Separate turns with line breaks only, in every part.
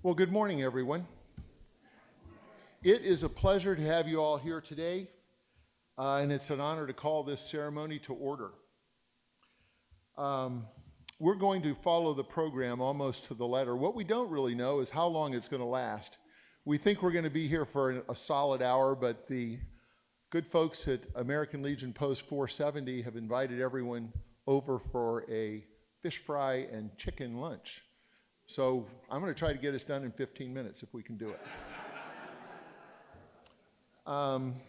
Well, good morning, everyone. It is a pleasure to have you all here today, and it's an honor to call this ceremony to order. We're going to follow the program almost to the letter. What we don't really know is how long it's going to last. We think we're going to be here for a solid hour, but the good folks at American Legion Post 470 have invited everyone over for a fish fry and chicken lunch. So I'm going to try to get us done in 15 minutes if we can do it.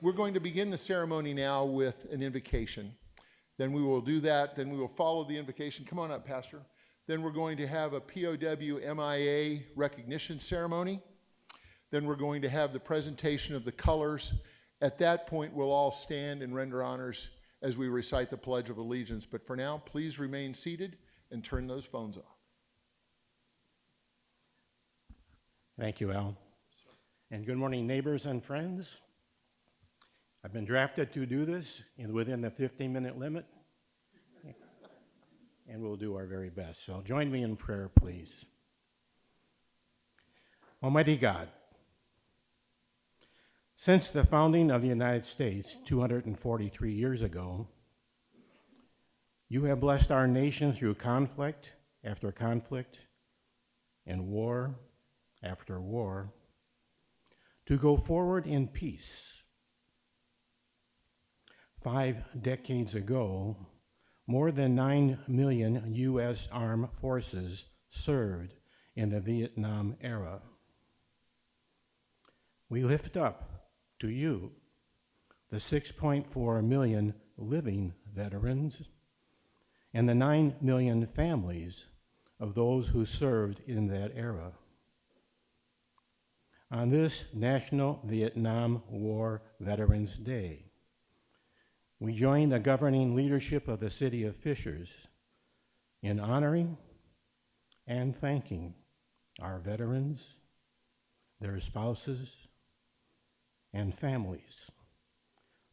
We're going to begin the ceremony now with an invocation. Then we will do that. Then we will follow the invocation. Come on up, Pastor. Then we're going to have a POW MIA recognition ceremony. Then we're going to have the presentation of the colors. At that point, we'll all stand and render honors as we recite the Pledge of Allegiance. But for now, please remain seated and turn those phones off.
Thank you, Al. And good morning, neighbors and friends. I've been drafted to do this within the 15-minute limit, and we'll do our very best. So join me in prayer, please. Almighty God, since the founding of the United States 243 years ago, you have blessed our nation through conflict after conflict and war after war, to go forward in peace. 5 decades ago, more than 9 million U.S. armed forces served in the Vietnam era. We lift up to you the 6.4 million living veterans and the 9 million families of those who served in that era. On this National Vietnam War Veterans Day, we join the governing leadership of the City of Fishers in honoring and thanking our veterans, their spouses, and families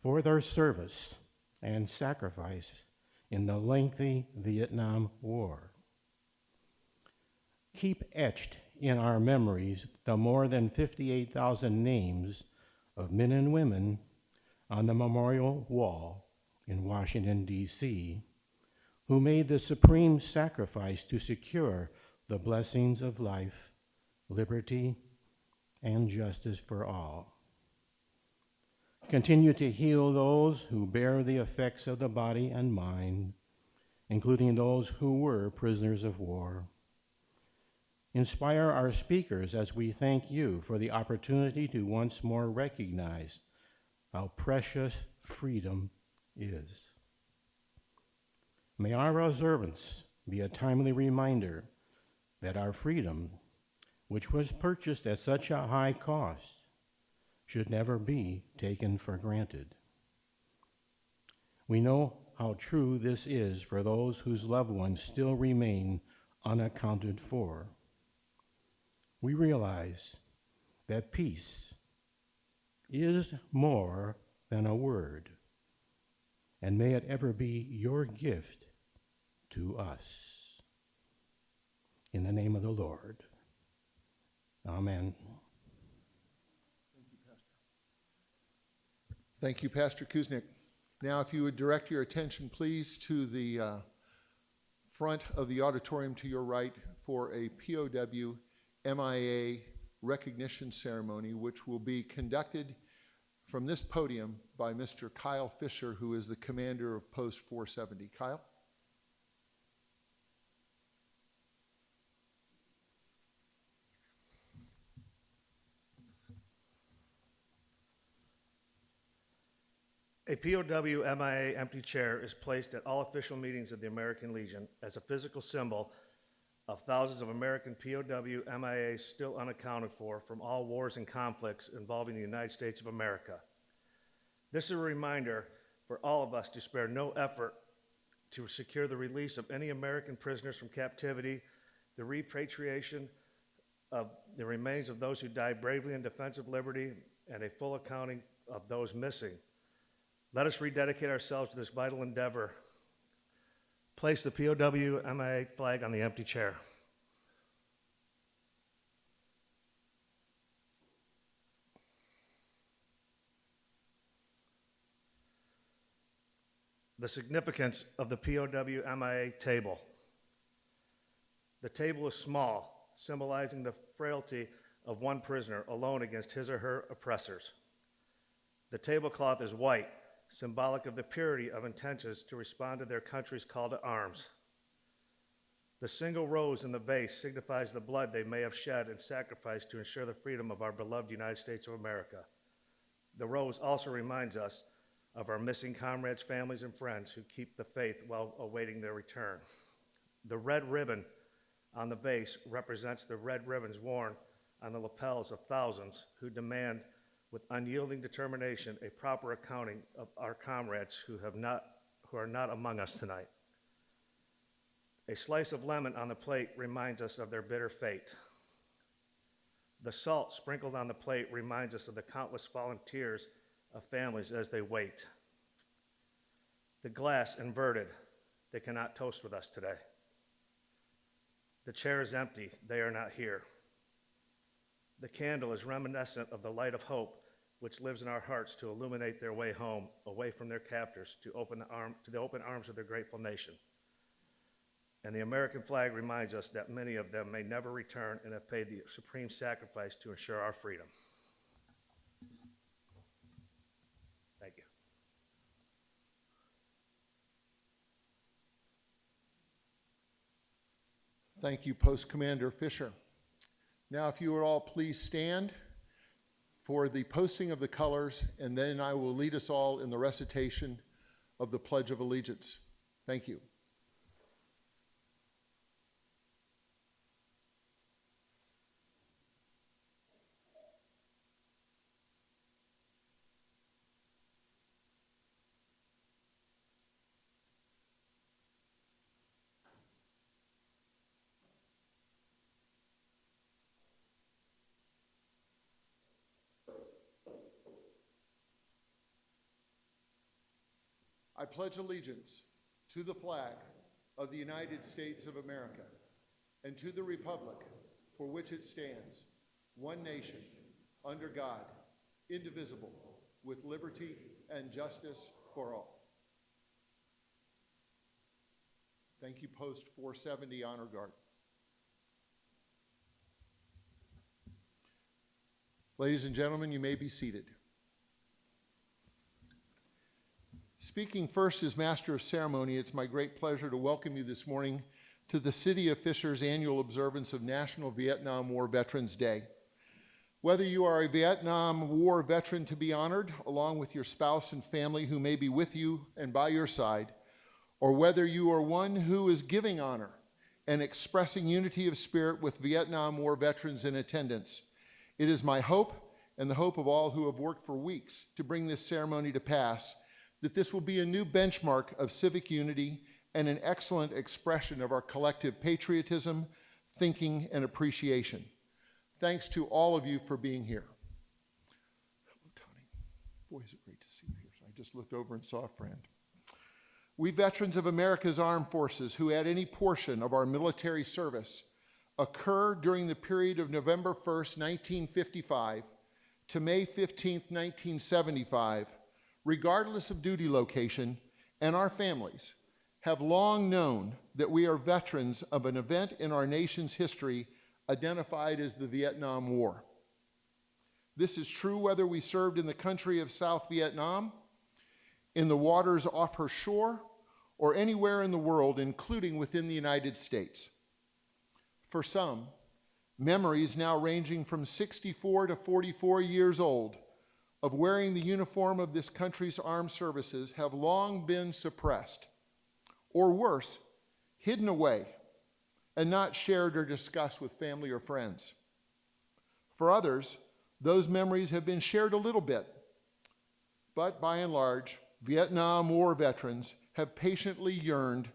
for their service and sacrifice in the lengthy Vietnam War. Keep etched in our memories the more than 58,000 names of men and women on the memorial wall in Washington, D.C., who made the supreme sacrifice to secure the blessings of life, liberty, and justice for all. Continue to heal those who bear the effects of the body and mind, including those who were prisoners of war. Inspire our speakers as we thank you for the opportunity to once more recognize how precious freedom is. May our observance be a timely reminder that our freedom, which was purchased at such a high cost, should never be taken for granted. We know how true this is for those whose loved ones still remain unaccounted for. We realize that peace is more than a word, and may it ever be your gift to us. In the name of the Lord, amen.
Thank you, Pastor Kuznick. Now, if you would direct your attention, please, to the front of the auditorium to your right for a POW MIA recognition ceremony, which will be conducted from this podium by Mr. Kyle Fisher, who is the commander of Post 470. Kyle?
A POW MIA empty chair is placed at all official meetings of the American Legion as a physical symbol of thousands of American POW MIAs still unaccounted for from all wars and conflicts involving the United States of America. This is a reminder for all of us to spare no effort to secure the release of any American prisoners from captivity, the repatriation of the remains of those who died bravely in defense of liberty, and a full accounting of those missing. Let us rededicate ourselves to this vital endeavor. Place the POW MIA flag on the empty chair. The significance of the POW MIA table. The table is small, symbolizing the frailty of one prisoner alone against his or her oppressors. The tablecloth is white, symbolic of the purity of intentions to respond to their country's call to arms. The single rose in the vase signifies the blood they may have shed and sacrificed to ensure the freedom of our beloved United States of America. The rose also reminds us of our missing comrades, families, and friends who keep the faith while awaiting their return. The red ribbon on the vase represents the red ribbons worn on the lapels of thousands who demand with unyielding determination a proper accounting of our comrades who are not among us tonight. A slice of lemon on the plate reminds us of their bitter fate. The salt sprinkled on the plate reminds us of the countless fallen tears of families as they wait. The glass inverted, they cannot toast with us today. The chair is empty, they are not here. The candle is reminiscent of the light of hope which lives in our hearts to illuminate their way home, away from their captors, to the open arms of their grateful nation. And the American flag reminds us that many of them may never return and have paid the supreme sacrifice to ensure our freedom. Thank you.
Thank you, Post Commander Fisher. Now, if you would all please stand for the posting of the colors, and then I will lead us all in the recitation of the Pledge of Allegiance. Thank you. I pledge allegiance to the flag of the United States of America and to the republic for which it stands, one nation, under God, indivisible, with liberty and justice for all. Thank you, Post 470 Honor Guard. Ladies and gentlemen, you may be seated. Speaking first as Master of Ceremony, it's my great pleasure to welcome you this morning to the City of Fisher's annual observance of National Vietnam War Veterans Day. Whether you are a Vietnam War veteran to be honored, along with your spouse and family who may be with you and by your side, or whether you are one who is giving honor and expressing unity of spirit with Vietnam War veterans in attendance, it is my hope and the hope of all who have worked for weeks to bring this ceremony to pass that this will be a new benchmark of civic unity and an excellent expression of our collective patriotism, thinking, and appreciation. Thanks to all of you for being here. Hello, Tony. Boy, is it great to see you here. I just looked over and saw a friend. We veterans of America's armed forces who had any portion of our military service occur during the period of November 1st, 1955 to May 15th, 1975, regardless of duty location, and our families, have long known that we are veterans of an event in our nation's history identified as the Vietnam War. This is true whether we served in the country of South Vietnam, in the waters off her shore, or anywhere in the world, including within the United States. For some, memories now ranging from 64 to 44 years old of wearing the uniform of this country's armed services have long been suppressed, or worse, hidden away, and not shared or discussed with family or friends. For others, those memories have been shared a little bit, but by and large, Vietnam War veterans have patiently yearned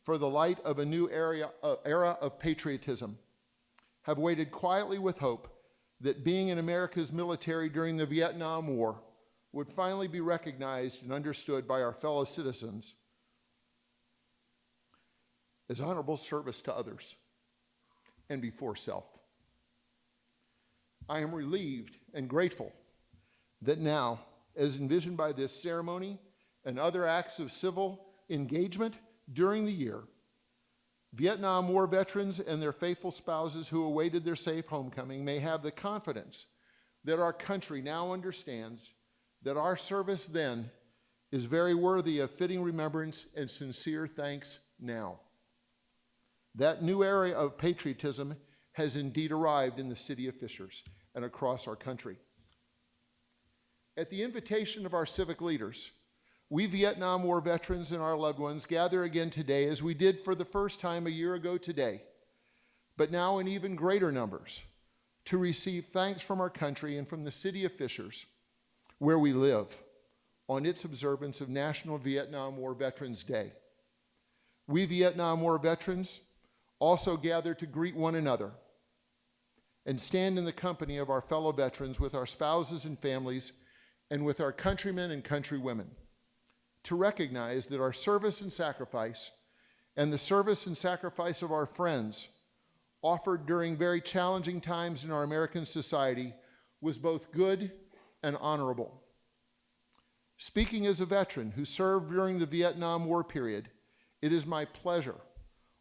for the light of a new era of patriotism, have waited quietly with hope that being in America's military during the Vietnam War would finally be recognized and understood by our fellow citizens as honorable service to others and before self. I am relieved and grateful that now, as envisioned by this ceremony and other acts of civil engagement during the year, Vietnam War veterans and their faithful spouses who awaited their safe homecoming may have the confidence that our country now understands that our service then is very worthy of fitting remembrance and sincere thanks now. That new era of patriotism has indeed arrived in the city of Fishers and across our country. At the invitation of our civic leaders, we Vietnam War veterans and our loved ones gather again today as we did for the first time a year ago today, but now in even greater numbers, to receive thanks from our country and from the city of Fishers, where we live, on its observance of National Vietnam War Veterans Day. We Vietnam War veterans also gather to greet one another and stand in the company of our fellow veterans with our spouses and families and with our countrymen and countrywomen, to recognize that our service and sacrifice and the service and sacrifice of our friends offered during very challenging times in our American society was both good and honorable. Speaking as a veteran who served during the Vietnam War period, it is my pleasure,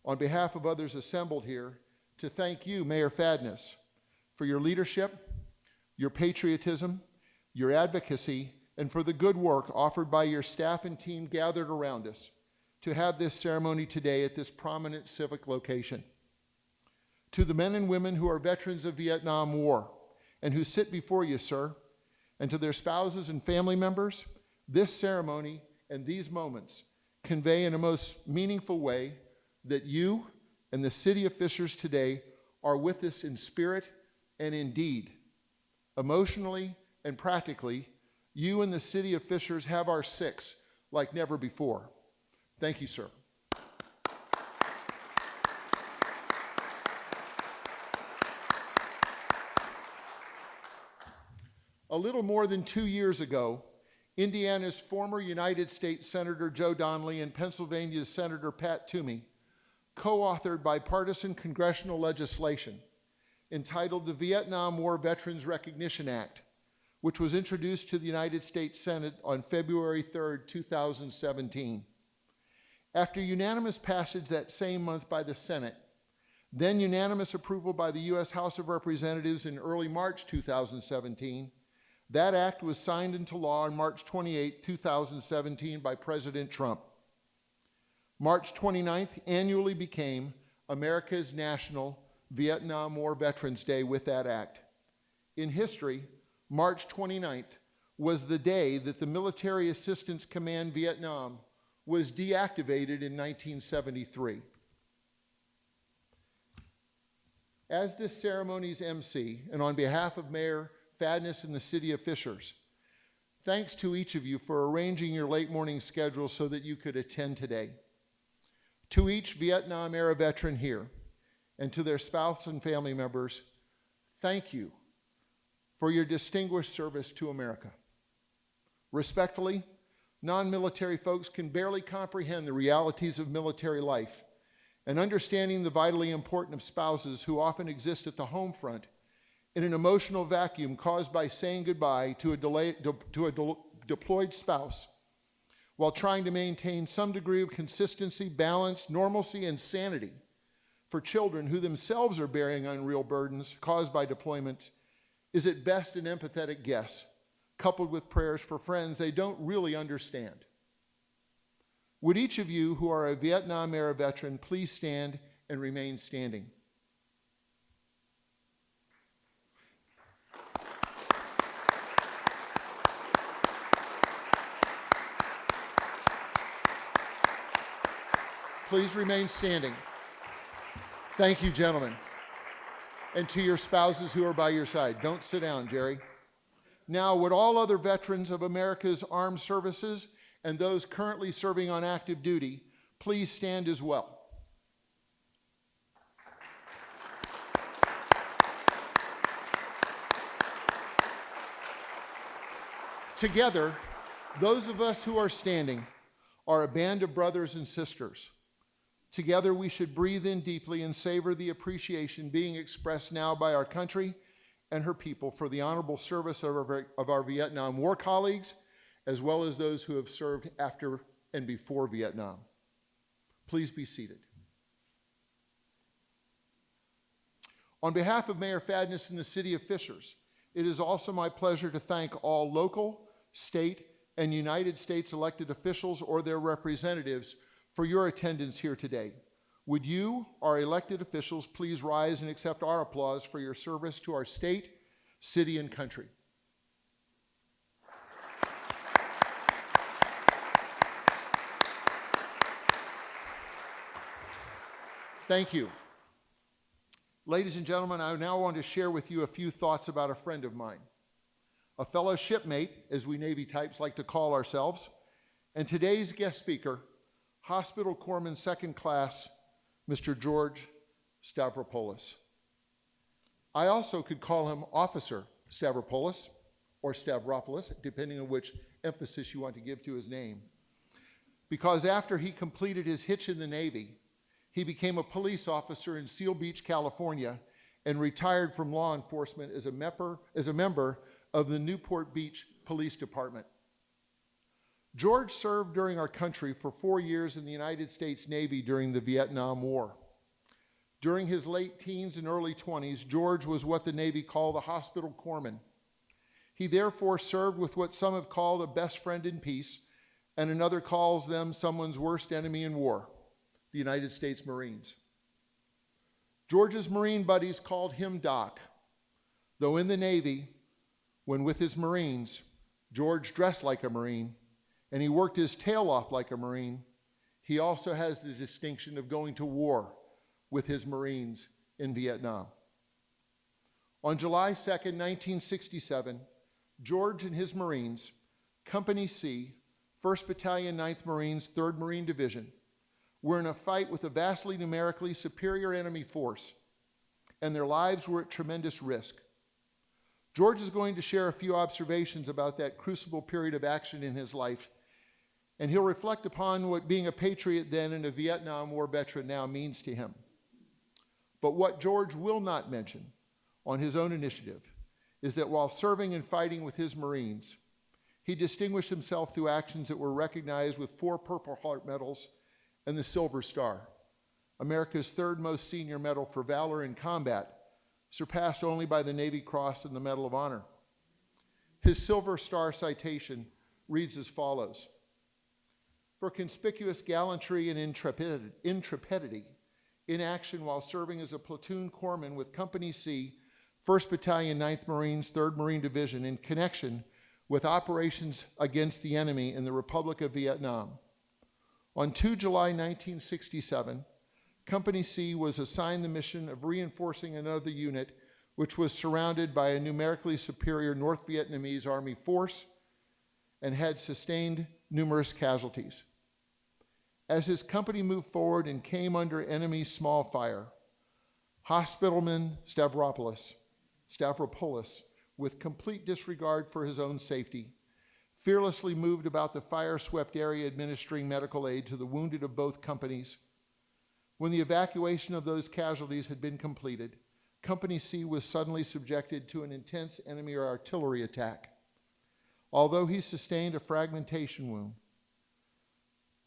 on behalf of others assembled here, to thank you, Mayor Fadness, for your leadership, your patriotism, your advocacy, and for the good work offered by your staff and team gathered around us to have this ceremony today at this prominent civic location. To the men and women who are veterans of Vietnam War and who sit before you, sir, and to their spouses and family members, this ceremony and these moments convey in a most meaningful way that you and the city of Fishers today are with us in spirit and in deed. Emotionally and practically, you and the city of Fishers have our six like never before. Thank you, sir. A little more than 2 years ago, Indiana's former United States Senator Joe Donnelly and Pennsylvania's Senator Pat Toomey co-authored bipartisan congressional legislation entitled the Vietnam War Veterans Recognition Act, which was introduced to the United States Senate on February 3, 2017. After unanimous passage that same month by the Senate, then unanimous approval by the U.S. House of Representatives in early March 2017, that act was signed into law on March 28, 2017 by President Trump. March 29th annually became America's National Vietnam War Veterans Day with that act. In history, March 29th was the day that the Military Assistance Command Vietnam was deactivated in 1973. As this ceremony's MC, and on behalf of Mayor Fadness and the city of Fishers, thanks to each of you for arranging your late morning schedule so that you could attend today. To each Vietnam-era veteran here, and to their spouse and family members, thank you for your distinguished service to America. Respectfully, non-military folks can barely comprehend the realities of military life, and understanding the vitally important of spouses who often exist at the home front in an emotional vacuum caused by saying goodbye to a deployed spouse while trying to maintain some degree of consistency, balance, normalcy, and sanity for children who themselves are bearing unreal burdens caused by deployment is at best an empathetic guess, coupled with prayers for friends they don't really understand. Would each of you who are a Vietnam-era veteran please stand and remain standing? Please remain standing. Thank you, gentlemen. And to your spouses who are by your side, don't sit down, Jerry. Now, would all other veterans of America's armed services and those currently serving on active duty please stand as well? Together, those of us who are standing are a band of brothers and sisters. Together, we should breathe in deeply and savor the appreciation being expressed now by our country and her people for the honorable service of our Vietnam War colleagues, as well as those who have served after and before Vietnam. Please be seated. On behalf of Mayor Fadness and the City of Fishers, it is also my pleasure to thank all local, state, and United States elected officials or their representatives for your attendance here today. Would you, our elected officials, please rise and accept our applause for your service to our state, city, and country. Thank you. Ladies and gentlemen, I now want to share with you a few thoughts about a friend of mine, a fellow shipmate, as we Navy types like to call ourselves, and today's guest speaker, Hospital Corpsman Second Class, Mr. George Stavropoulos. I also could call him Officer Stavropoulos or Stavropoulos, depending on which emphasis you want to give to his name, because after he completed his hitch in the Navy, he became a police officer in Seal Beach, California, and retired from law enforcement as a member of the Newport Beach Police Department. George served during our country for 4 years in the United States Navy during the Vietnam War. During his late teens and early 20s, George was what the Navy called a hospital corpsman. He therefore served with what some have called a best friend in peace, and another calls them someone's worst enemy in war, the United States Marines. George's Marine buddies called him Doc, though in the Navy, when with his Marines, George dressed like a Marine, and he worked his tail off like a Marine. He also has the distinction of going to war with his Marines in Vietnam. On July 2nd, 1967, George and his Marines, Company C, 1st Battalion, 9th Marines, 3rd Marine Division, were in a fight with a vastly numerically superior enemy force, and their lives were at tremendous risk. George is going to share a few observations about that crucible period of action in his life, and he'll reflect upon what being a patriot then and a Vietnam War veteran now means to him. But what George will not mention on his own initiative is that while serving and fighting with his Marines, he distinguished himself through actions that were recognized with 4 Purple Heart medals and the Silver Star, America's 3rd most senior medal for valor in combat, surpassed only by the Navy Cross and the Medal of Honor. His Silver Star citation reads as follows: "For conspicuous gallantry and intrepidity in action while serving as a platoon corpsman with Company C, 1st Battalion, 9th Marines, 3rd Marine Division, in connection with operations against the enemy in the Republic of Vietnam. On 2 July 1967, Company C was assigned the mission of reinforcing another unit which was surrounded by a numerically superior North Vietnamese Army force and had sustained numerous casualties. As his company moved forward and came under enemy small fire, Hospitalman Stavropoulos, with complete disregard for his own safety, fearlessly moved about the fire-swept area administering medical aid to the wounded of both companies. When the evacuation of those casualties had been completed, Company C was suddenly subjected to an intense enemy artillery attack. Although he sustained a fragmentation wound,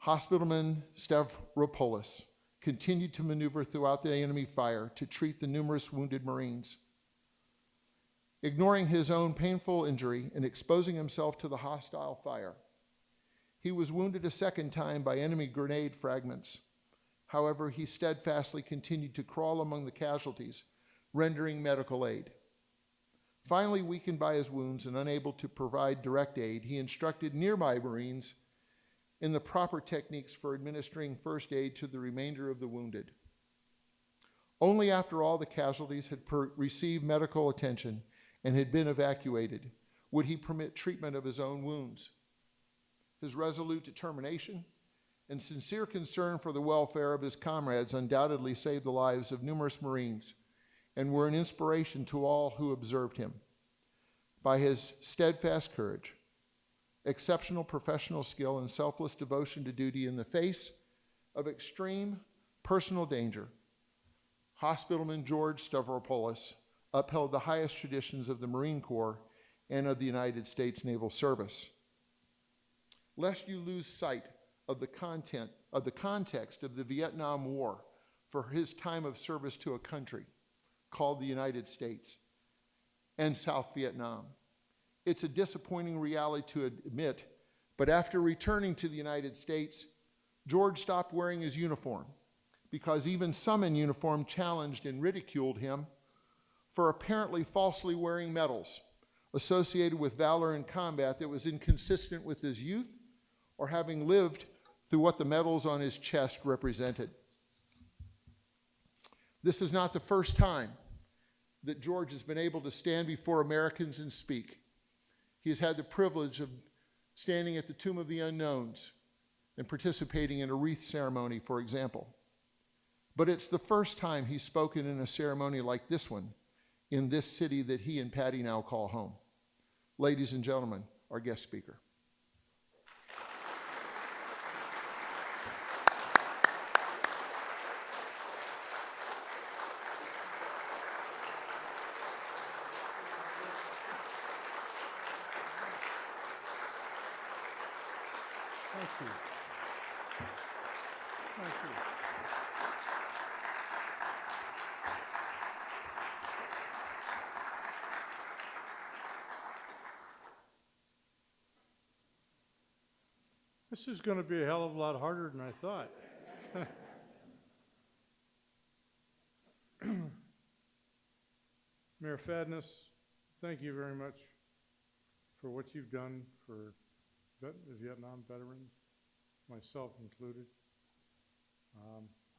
Hospitalman Stavropoulos continued to maneuver throughout the enemy fire to treat the numerous wounded Marines. Ignoring his own painful injury and exposing himself to the hostile fire, he was wounded a second time by enemy grenade fragments. However, he steadfastly continued to crawl among the casualties, rendering medical aid. Finally, weakened by his wounds and unable to provide direct aid, he instructed nearby Marines in the proper techniques for administering first aid to the remainder of the wounded. Only after all the casualties had received medical attention and had been evacuated would he permit treatment of his own wounds. His resolute determination and sincere concern for the welfare of his comrades undoubtedly saved the lives of numerous Marines and were an inspiration to all who observed him. By his steadfast courage, exceptional professional skill, and selfless devotion to duty in the face of extreme personal danger, Hospitalman George Stavropoulos upheld the highest traditions of the Marine Corps and of the United States Naval Service. Lest you lose sight of the context of the Vietnam War for his time of service to a country called the United States and South Vietnam. It's a disappointing reality to admit, but after returning to the United States, George stopped wearing his uniform because even some in uniform challenged and ridiculed him for apparently falsely wearing medals associated with valor in combat that was inconsistent with his youth or having lived through what the medals on his chest represented. This is not the first time that George has been able to stand before Americans and speak. He has had the privilege of standing at the Tomb of the Unknowns and participating in a wreath ceremony, for example. But it's the first time he's spoken in a ceremony like this one in this city that he and Patty now call home. Ladies and gentlemen, our guest speaker.
Thank you. Thank you. This is going to be a hell of a lot harder than I thought. Mayor Fadness, thank you very much for what you've done for the Vietnam veterans, myself included.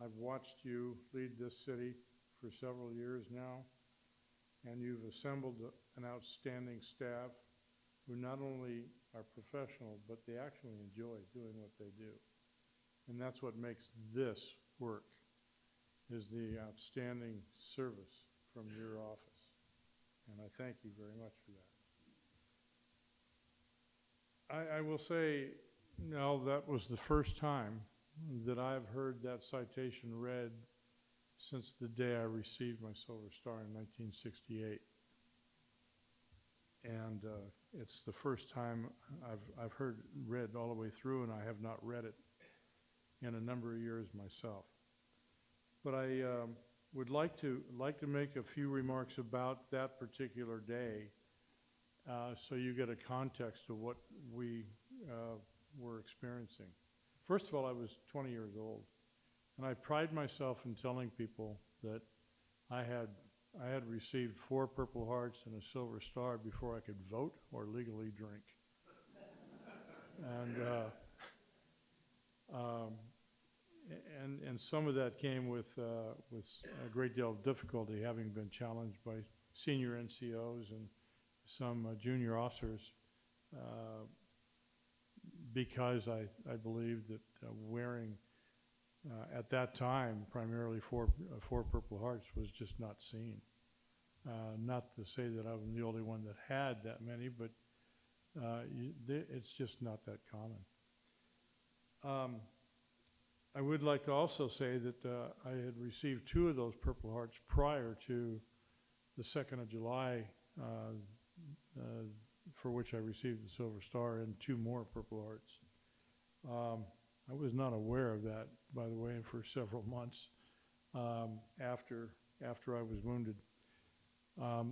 I've watched you lead this city for several years now, and you've assembled an outstanding staff who not only are professional, but they actually enjoy doing what they do. And that's what makes this work, is the outstanding service from your office. And I thank you very much for that. I will say, no, that was the first time that I've heard that citation read since the day I received my Silver Star in 1968. And it's the first time I've heard read all the way through, and I have not read it in a number of years myself. But I would like to make a few remarks about that particular day, so you get a context of what we were experiencing. First of all, I was 20 years old, and I pride myself in telling people that I had received 4 Purple Hearts and a Silver Star before I could vote or legally drink. And some of that came with a great deal of difficulty, having been challenged by senior NCOs and some junior officers, because I believed that wearing at that time primarily four Purple Hearts was just not seen. Not to say that I was the only one that had that many, but it's just not that common. I would like to also say that I had received 2 of those Purple Hearts prior to the 2nd of July, for which I received the Silver Star, and 2 more Purple Hearts. I was not aware of that, by the way, for several months after I was wounded.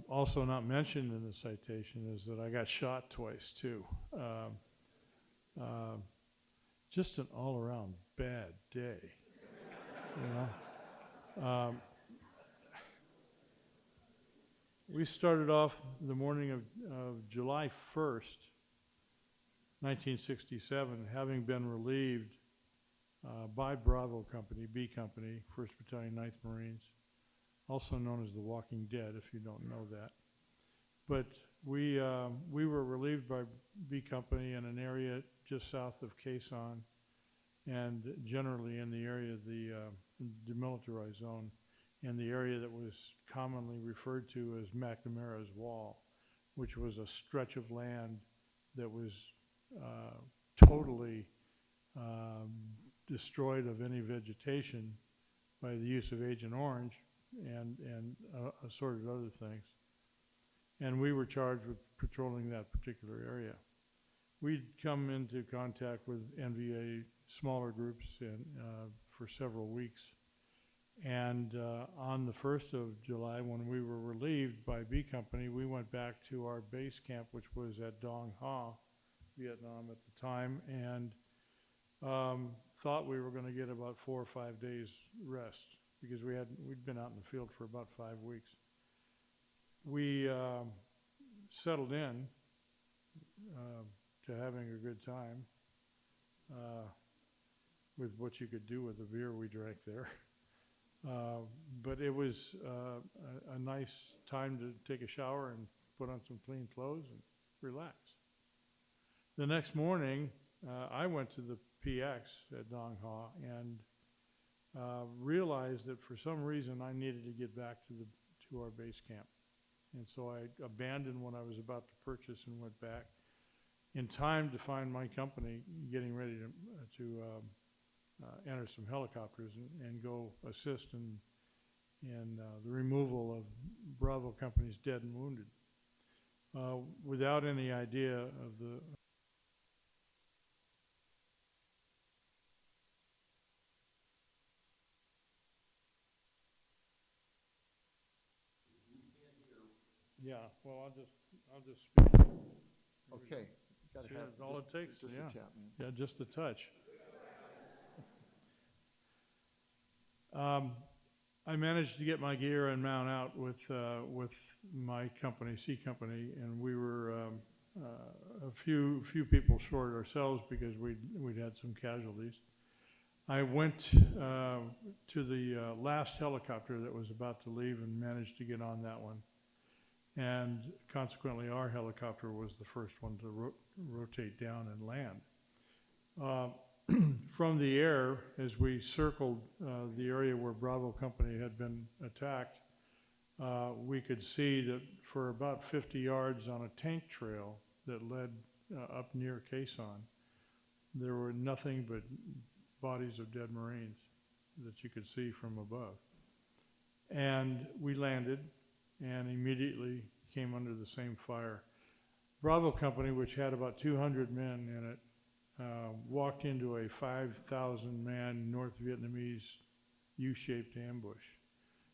Also not mentioned in the citation is that I got shot twice too. Just an all-around bad day, you know. We started off the morning of July 1st, 1967, having been relieved by Bravo Company, B Company, 1st Battalion, 9th Marines, also known as the Walking Dead, if you don't know that. But we were relieved by B Company in an area just south of Quezon, and generally in the area of the demilitarized zone, in the area that was commonly referred to as McNamara's Wall, which was a stretch of land that was totally destroyed of any vegetation by the use of Agent Orange and assorted other things. And we were charged with patrolling that particular area. We'd come into contact with NVA smaller groups for several weeks. And on the 1st of July, when we were relieved by B Company, we went back to our base camp, which was at Dong Ha, Vietnam at the time, and thought we were going to get about 4 or 5 days rest because we'd been out in the field for about 5 weeks. We settled in to having a good time with what you could do with the beer we drank there. But it was a nice time to take a shower and put on some clean clothes and relax. The next morning, I went to the PX at Dong Ha and realized that for some reason I needed to get back to our base camp. And so I abandoned what I was about to purchase and went back in time to find my company getting ready to enter some helicopters and go assist in the removal of Bravo Company's dead and wounded, without any idea of the Yeah, well, I'll just speak.
Okay. Gotta
See,
have
that's all it takes,
just
yeah.
a tap, man.
Yeah, just a touch. I managed to get my gear and mount out with my company, C Company, and we were a few people short ourselves because we'd had some casualties. I went to the last helicopter that was about to leave and managed to get on that one. And consequently, our helicopter was the first one to rotate down and land. From the air, as we circled the area where Bravo Company had been attacked, we could see that for about 50 yards on a tank trail that led up near Quezon, there were nothing but bodies of dead Marines that you could see from above. And we landed and immediately came under the same fire. Bravo Company, which had about 200 men in it, walked into a 5,000-man North Vietnamese U-shaped ambush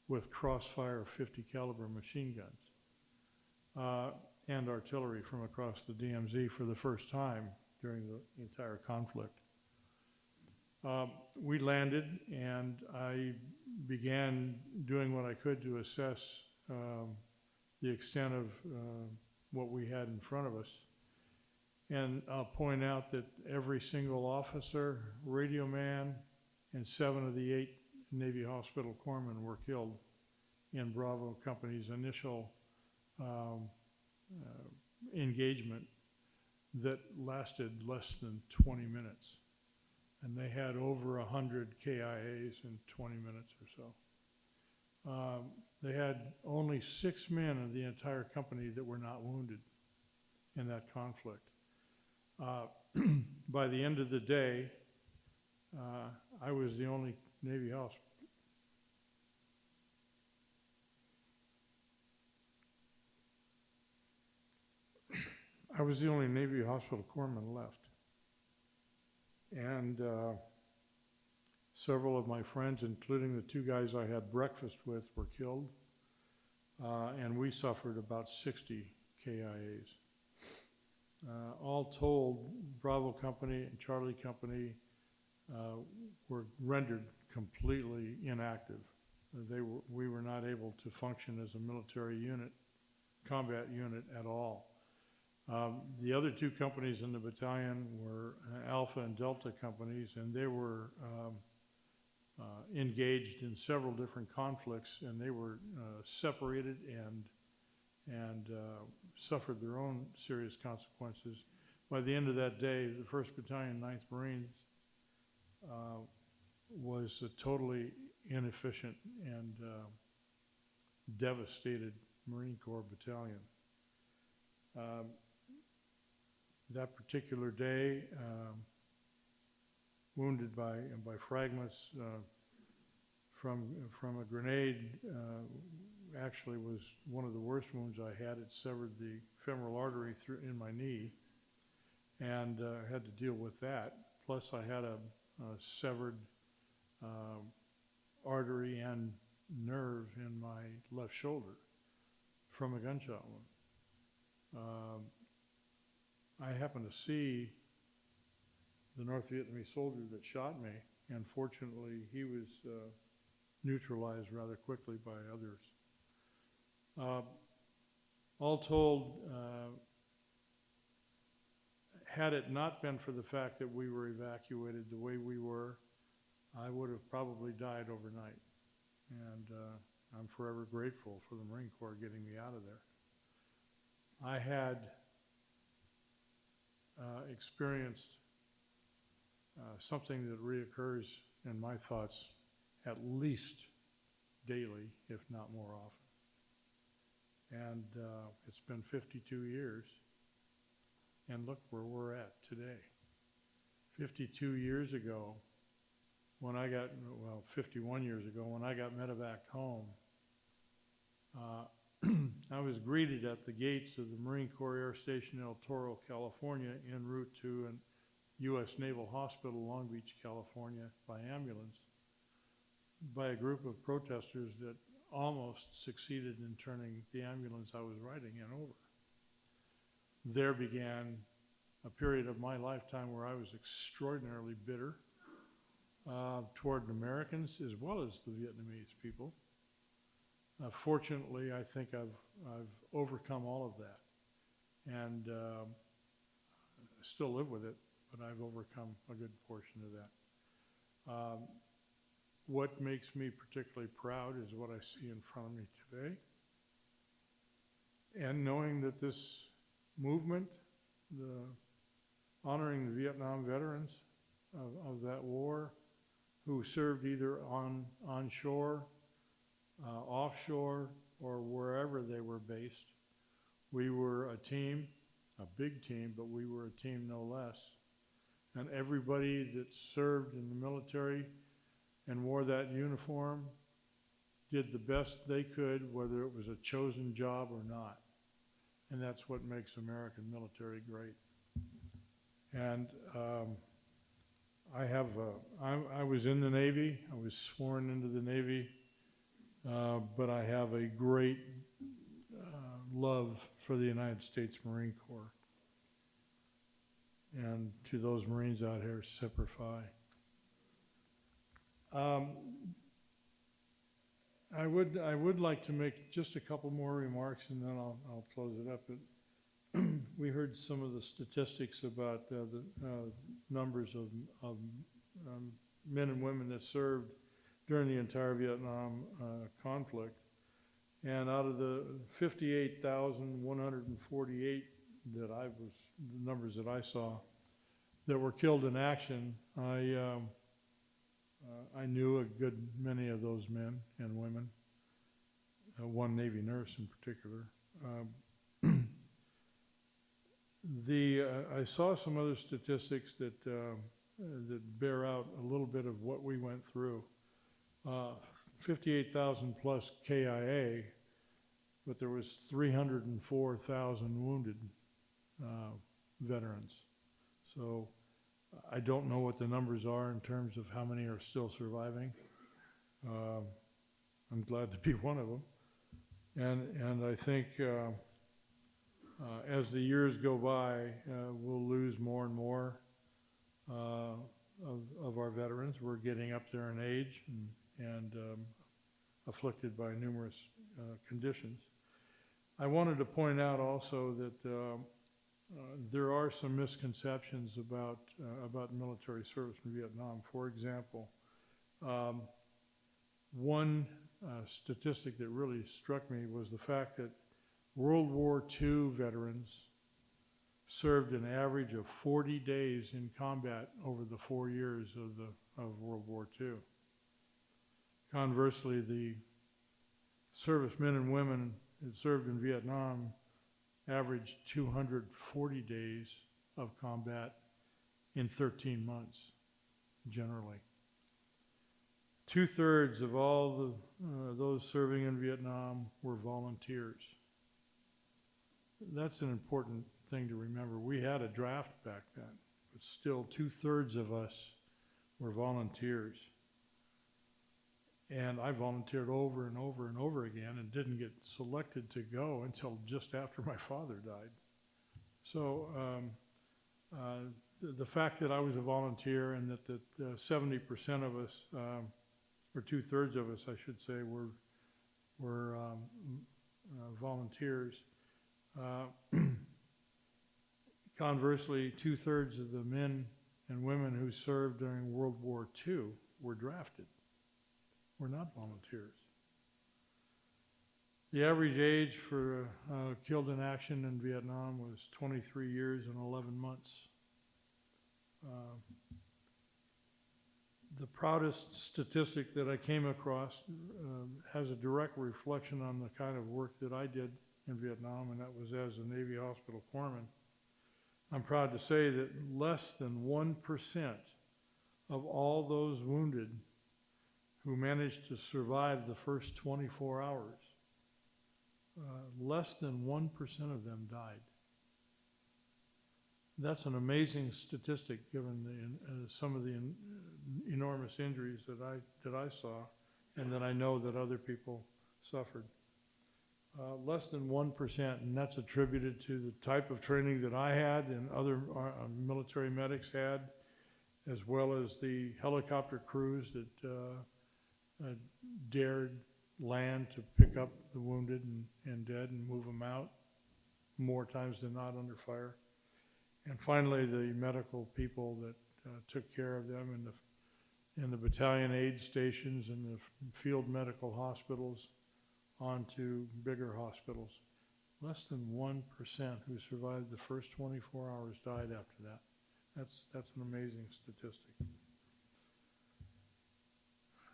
with crossfire 50 caliber machine guns and artillery from across the DMZ for the first time during the entire conflict. We landed and I began doing what I could to assess the extent of what we had in front of us. And I'll point out that every single officer, radio man, and 7 of the 8 Navy hospital corpsmen were killed in Bravo Company's initial engagement that lasted less than 20 minutes. And they had over 100 KIAs in 20 minutes or so. They had only 6 men of the entire company that were not wounded in that conflict. By the end of the day, I was the only Navy hospital. I was the only Navy hospital corpsman left. And several of my friends, including the 2 guys I had breakfast with, were killed. And we suffered about 60 KIAs. All told, Bravo Company and Charlie Company were rendered completely inactive. We were not able to function as a military unit, combat unit at all. The other 2 companies in the battalion were Alpha and Delta companies, and they were engaged in several different conflicts, and they were separated and suffered their own serious consequences. By the end of that day, the 1st Battalion, 9th Marines was a totally inefficient and devastated Marine Corps battalion. That particular day, wounded by fragments from a grenade, actually was one of the worst wounds I had. It severed the femoral artery in my knee, and had to deal with that. Plus, I had severed artery and nerve in my left shoulder from a gunshot wound. I happened to see the North Vietnamese soldier that shot me, and fortunately he was neutralized rather quickly by others. All told, had it not been for the fact that we were evacuated the way we were, I would have probably died overnight. And I'm forever grateful for the Marine Corps getting me out of there. I had experienced something that reoccurs in my thoughts at least daily, if not more often. And it's been 52 years, and look where we're at today. 52 years ago, when I got, well, 51 years ago, when I got medevaced home, I was greeted at the gates of the Marine Corps Air Station El Toro, California, en route to a U.S. Naval Hospital, Long Beach, California, by ambulance, by a group of protesters that almost succeeded in turning the ambulance I was riding in over. There began a period of my lifetime where I was extraordinarily bitter toward Americans as well as the Vietnamese people. Fortunately, I think I've overcome all of that, and still live with it, but I've overcome a good portion of that. What makes me particularly proud is what I see in front of me today, and knowing that this movement, the honoring the Vietnam veterans of that war, who served either onshore, offshore, or wherever they were based. We were a team, a big team, but we were a team no less. And everybody that served in the military and wore that uniform did the best they could, whether it was a chosen job or not. And that's what makes American military great. And I was in the Navy. I was sworn into the Navy. But I have a great love for the United States Marine Corps. And to those Marines out here, Semper Fi. I would like to make just a couple more remarks, and then I'll close it up. But we heard some of the statistics about the numbers of men and women that served during the entire Vietnam conflict. And out of the 58,148 the numbers that I saw, that were killed in action, I knew a good many of those men and women, one Navy nurse in particular. I saw some other statistics that bear out a little bit of what we went through. 58,000 plus KIA, but there was 304,000 wounded veterans. So I don't know what the numbers are in terms of how many are still surviving. I'm glad to be one of them. And I think as the years go by, we'll lose more and more of our veterans. We're getting up there in age and afflicted by numerous conditions. I wanted to point out also that there are some misconceptions about military service in Vietnam. For example, one statistic that really struck me was the fact that World War II veterans served an average of 40 days in combat over the 4 years of World War II. Conversely, the servicemen and women that served in Vietnam averaged 240 days of combat in 13 months, generally. 2/3 of all those serving in Vietnam were volunteers. That's an important thing to remember. We had a draft back then, but still 2/3 of us were volunteers. And I volunteered over and over and over again and didn't get selected to go until just after my father died. So the fact that I was a volunteer and that 70% of us, or 2/3 of us, I should say, were volunteers. Conversely, 2/3 of the men and women who served during World War II were drafted. Were not volunteers. The average age for killed in action in Vietnam was 23 years and 11 months. The proudest statistic that I came across has a direct reflection on the kind of work that I did in Vietnam, and that was as a Navy hospital corpsman. I'm proud to say that less than 1% of all those wounded who managed to survive the first 24 hours, less than 1% of them died. That's an amazing statistic given some of the enormous injuries that I saw and that I know that other people suffered. Less than 1%, and that's attributed to the type of training that I had and other military medics had, as well as the helicopter crews that dared land to pick up the wounded and dead and move them out more times than not under fire. And finally, the medical people that took care of them in the battalion aid stations and the field medical hospitals onto bigger hospitals. Less than 1% who survived the first 24 hours died after that. That's an amazing statistic.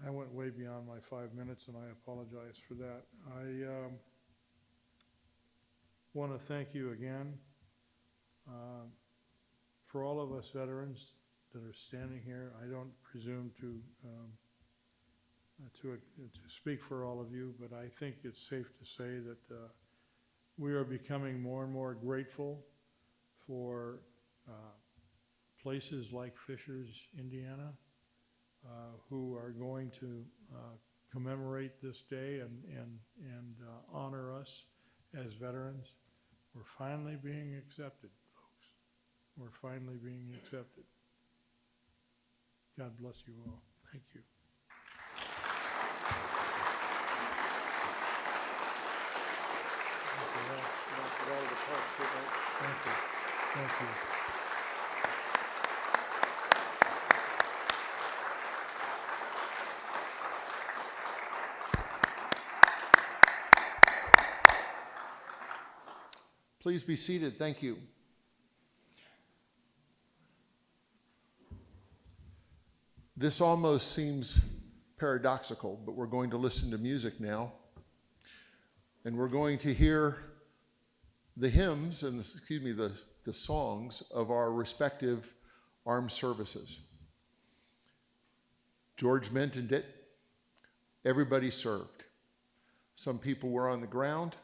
I went way beyond my 5 minutes, and I apologize for that. I want to thank you again for all of us veterans that are standing here. I don't presume to speak for all of you, but I think it's safe to say that we are becoming more and more grateful for places like Fishers, Indiana, who are going to commemorate this day and honor us as veterans. We're finally being accepted, folks. We're finally being accepted. God bless you all. Thank you. Thank you. Thank you.
Please be seated. Thank you. This almost seems paradoxical, but we're going to listen to music now. And we're going to hear the hymns and the songs of our respective armed services. George mentioned it. Everybody served. Some people were on the ground.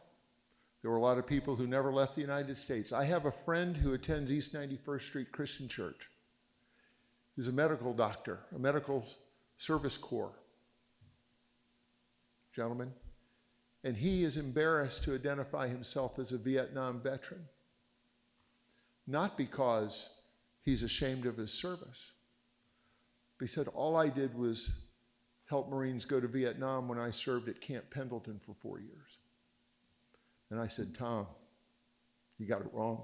There were a lot of people who never left the United States. I have a friend who attends East 91st Street Christian Church. He's a medical doctor, a medical service corps gentleman. And he is embarrassed to identify himself as a Vietnam veteran. Not because he's ashamed of his service. But he said, all I did was help Marines go to Vietnam when I served at Camp Pendleton for 4 years. And I said, Tom, you got it wrong.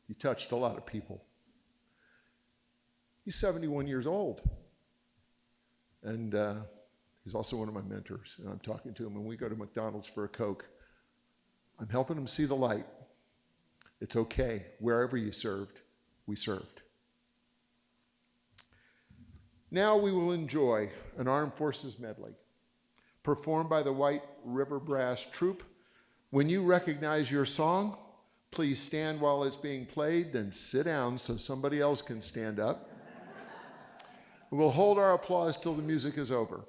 You touched a lot of people. He's 71 years old. And he's also one of my mentors. And I'm talking to him when we go to McDonald's for a Coke. I'm helping him see the light. It's okay. Wherever you served, we served. Now we will enjoy an Armed Forces medley performed by the White River Brass Troupe. When you recognize your song, please stand while it's being played, then sit down so somebody else can stand up. We'll hold our applause till the music is over.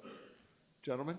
Gentlemen.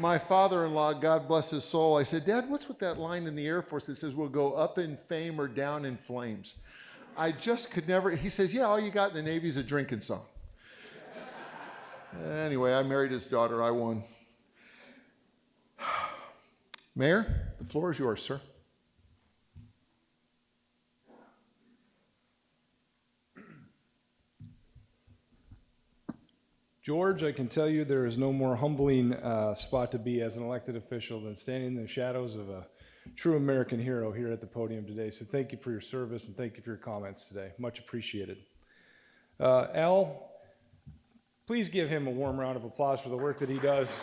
my father-in-law, God bless his soul, I said, Dad, what's with that line in the Air Force that says we'll go up in fame or down in flames? I just could never, he says, yeah, all you got in the Navy is a drinking song. Anyway, I married his daughter, I won. Mayor, the floor is yours, sir.
George, I can tell you there is no more humbling spot to be as an elected official than standing in the shadows of a true American hero here at the podium today. So thank you for your service and thank you for your comments today. Much appreciated. Al, please give him a warm round of applause for the work that he does.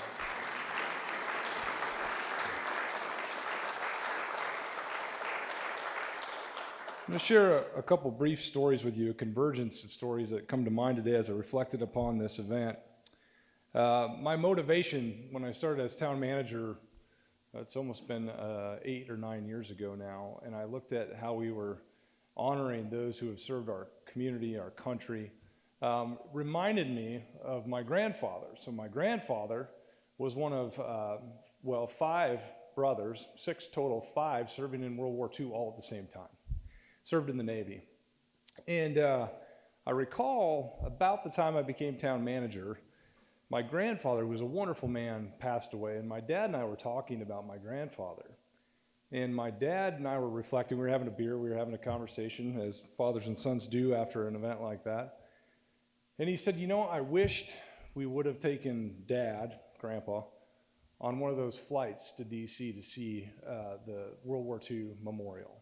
I'm going to share a couple brief stories with you, a convergence of stories that come to mind today as I reflected upon this event. My motivation when I started as town manager, it's almost been 8 or 9 years ago now, and I looked at how we were honoring those who have served our community, our country, reminded me of my grandfather. So my grandfather was one of, 5 brothers, 6 total, 5 serving in World War II all at the same time. Served in the Navy. And I recall about the time I became town manager, my grandfather, who was a wonderful man, passed away, and my dad and I were talking about my grandfather. And my dad and I were reflecting, we were having a beer, we were having a conversation, as fathers and sons do after an event like that. And he said, you know, I wished we would have taken Dad, Grandpa, on one of those flights to DC to see the World War II memorial.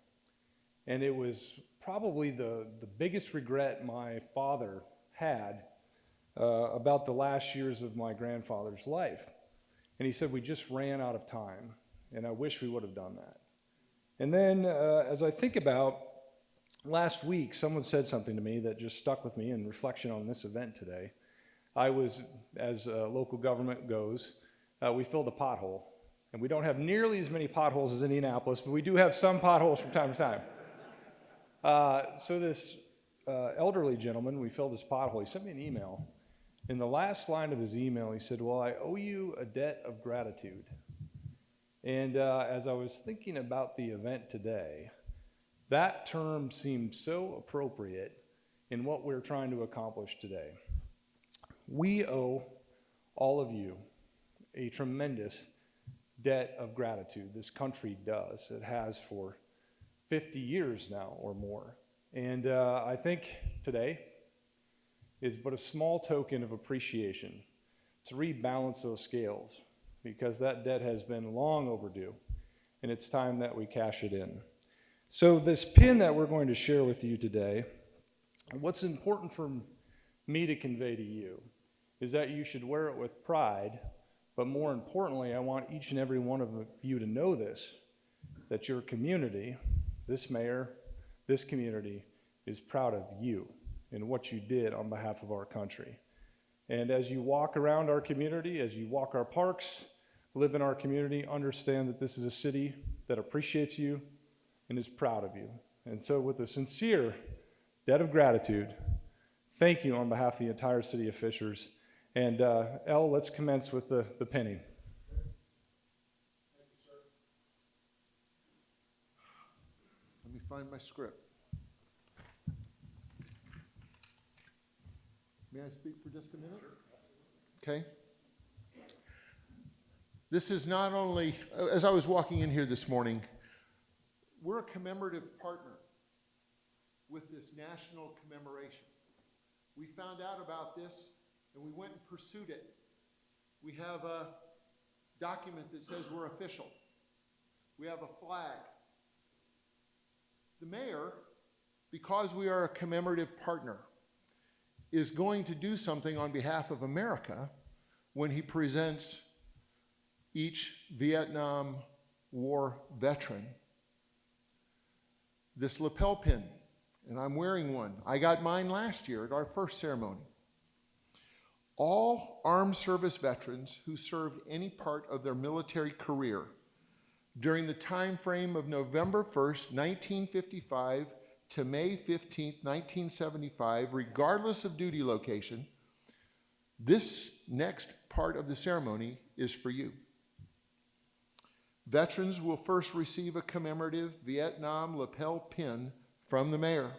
And it was probably the biggest regret my father had about the last years of my grandfather's life. And he said, we just ran out of time, and I wish we would have done that. And then as I think about last week, someone said something to me that just stuck with me in reflection on this event today. I was, as local government goes, we filled a pothole. And we don't have nearly as many potholes as Indianapolis, but we do have some potholes from time to time. So this elderly gentleman, we filled his pothole, he sent me an email. In the last line of his email, he said, well, I owe you a debt of gratitude. And as I was thinking about the event today, that term seemed so appropriate in what we're trying to accomplish today. We owe all of you a tremendous debt of gratitude. This country does. It has for 50 years now or more. And I think today is but a small token of appreciation to rebalance those scales, because that debt has been long overdue, and it's time that we cash it in. So this pin that we're going to share with you today, what's important for me to convey to you is that you should wear it with pride, but more importantly, I want each and every one of you to know this, that your community, this mayor, this community is proud of you and what you did on behalf of our country. And as you walk around our community, as you walk our parks, live in our community, understand that this is a city that appreciates you and is proud of you. And so with a sincere debt of gratitude, thank you on behalf of the entire city of Fishers. And Elle, let's commence with the pinning.
Let me find my script. May I speak for just a minute? Okay. This is not only, as I was walking in here this morning, we're a commemorative partner with this national commemoration. We found out about this and we went and pursued it. We have a document that says we're official. We have a flag. The mayor, because we are a commemorative partner, is going to do something on behalf of America when he presents each Vietnam War veteran this lapel pin, and I'm wearing one. I got mine last year at our first ceremony. All armed service veterans who served any part of their military career during the time frame of November 1st, 1955 to May 15th, 1975, regardless of duty location, this next part of the ceremony is for you. Veterans will first receive a commemorative Vietnam lapel pin from the mayor.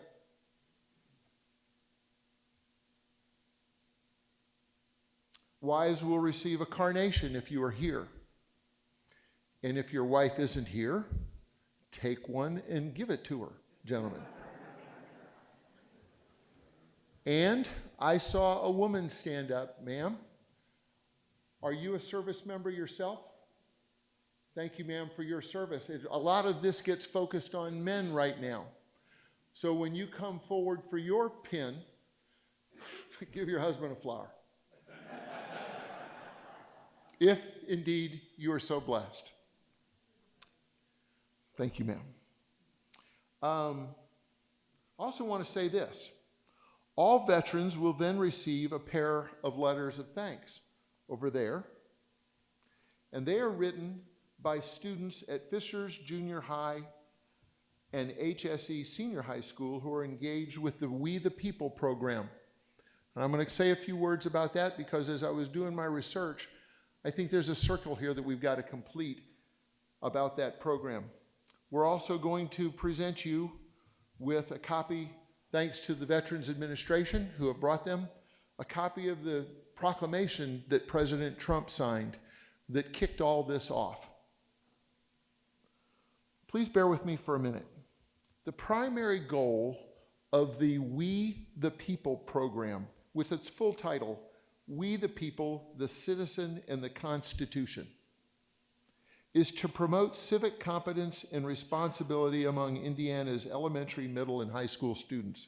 Wives will receive a carnation if you are here. And if your wife isn't here, take one and give it to her, gentlemen. And I saw a woman stand up. Ma'am, are you a service member yourself? Thank you, ma'am, for your service. A lot of this gets focused on men right now. So when you come forward for your pin, give your husband a flower. If indeed you are so blessed. Thank you, ma'am. I also want to say this. All veterans will then receive a pair of letters of thanks over there. And they are written by students at Fishers Junior High and HSE Senior High School who are engaged with the We the People program. And I'm going to say a few words about that because as I was doing my research, I think there's a circle here that we've got to complete about that program. We're also going to present you with a copy, thanks to the Veterans Administration who have brought them, a copy of the proclamation that President Trump signed that kicked all this off. Please bear with me for a minute. The primary goal of the We the People program, with its full title, We the People, the Citizen, and the Constitution, is to promote civic competence and responsibility among Indiana's elementary, middle, and high school students.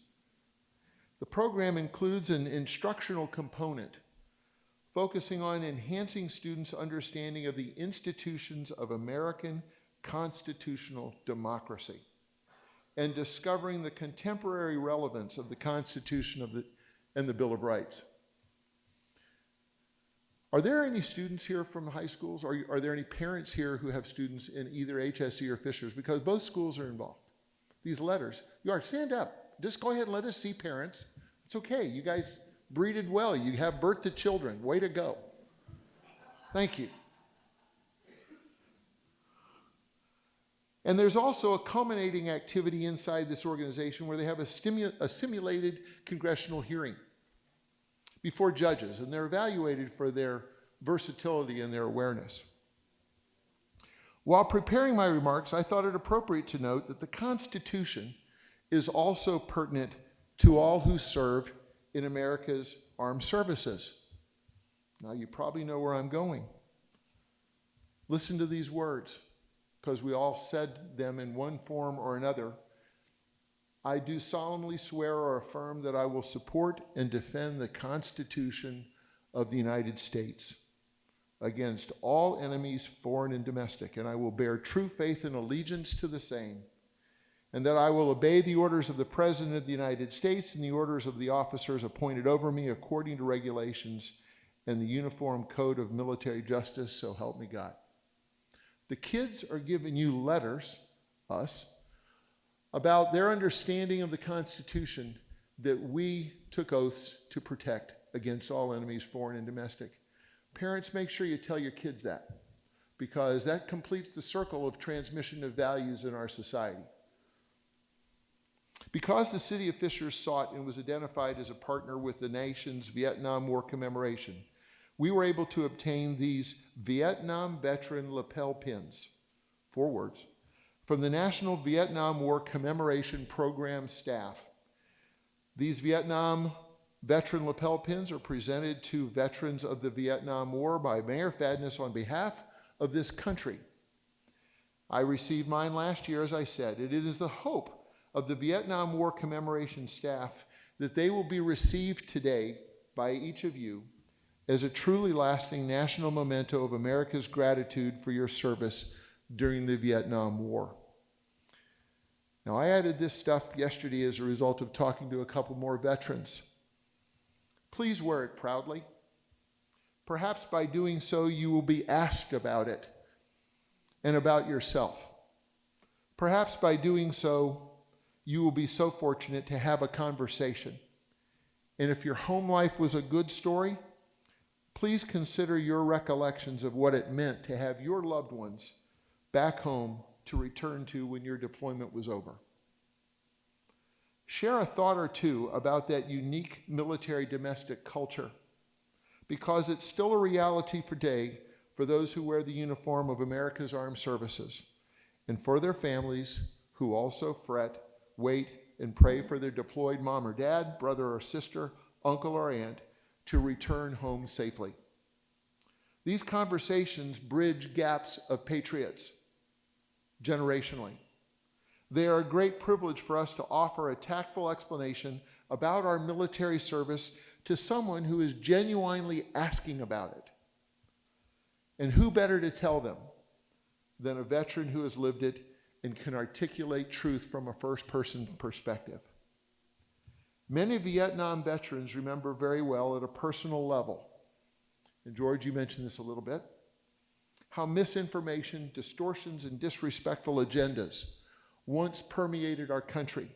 The program includes an instructional component focusing on enhancing students' understanding of the institutions of American constitutional democracy and discovering the contemporary relevance of the Constitution and the Bill of Rights. Are there any students here from high schools? Are there any parents here who have students in either HSE or Fishers? Because both schools are involved. These letters, you are, stand up. Just go ahead and let us see parents. It's okay. You guys breeded well. You have birthed children. Way to go. Thank you. And there's also a culminating activity inside this organization where they have a simulated congressional hearing before judges, and they're evaluated for their versatility and their awareness. While preparing my remarks, I thought it appropriate to note that the Constitution is also pertinent to all who serve in America's armed services. Now, you probably know where I'm going. Listen to these words, because we all said them in one form or another. I do solemnly swear or affirm that I will support and defend the Constitution of the United States against all enemies, foreign and domestic, and I will bear true faith and allegiance to the same, and that I will obey the orders of the President of the United States and the orders of the officers appointed over me according to regulations and the Uniform Code of Military Justice, so help me God. The kids are giving you letters, us, about their understanding of the Constitution that we took oaths to protect against all enemies, foreign and domestic. Parents, make sure you tell your kids that, because that completes the circle of transmission of values in our society. Because the city of Fishers sought and was identified as a partner with the nation's Vietnam War commemoration, we were able to obtain these Vietnam Veteran lapel pins, 4 words, from the National Vietnam War Commemoration Program staff. These Vietnam Veteran lapel pins are presented to veterans of the Vietnam War by Mayor Fadness on behalf of this country. I received mine last year, as I said. It is the hope of the Vietnam War Commemoration staff that they will be received today by each of you as a truly lasting national memento of America's gratitude for your service during the Vietnam War. Now, I added this stuff yesterday as a result of talking to a couple more veterans. Please wear it proudly. Perhaps by doing so, you will be asked about it and about yourself. Perhaps by doing so, you will be so fortunate to have a conversation. And if your home life was a good story, please consider your recollections of what it meant to have your loved ones back home to return to when your deployment was over. Share a thought or two about that unique military domestic culture, because it's still a reality today for those who wear the uniform of America's armed services, and for their families who also fret, wait, and pray for their deployed mom or dad, brother or sister, uncle or aunt to return home safely. These conversations bridge gaps of patriots generationally. They are a great privilege for us to offer a tactful explanation about our military service to someone who is genuinely asking about it. And who better to tell them than a veteran who has lived it and can articulate truth from a first-person perspective. Many Vietnam veterans remember very well at a personal level, and George, you mentioned this a little bit, how misinformation, distortions, and disrespectful agendas once permeated our country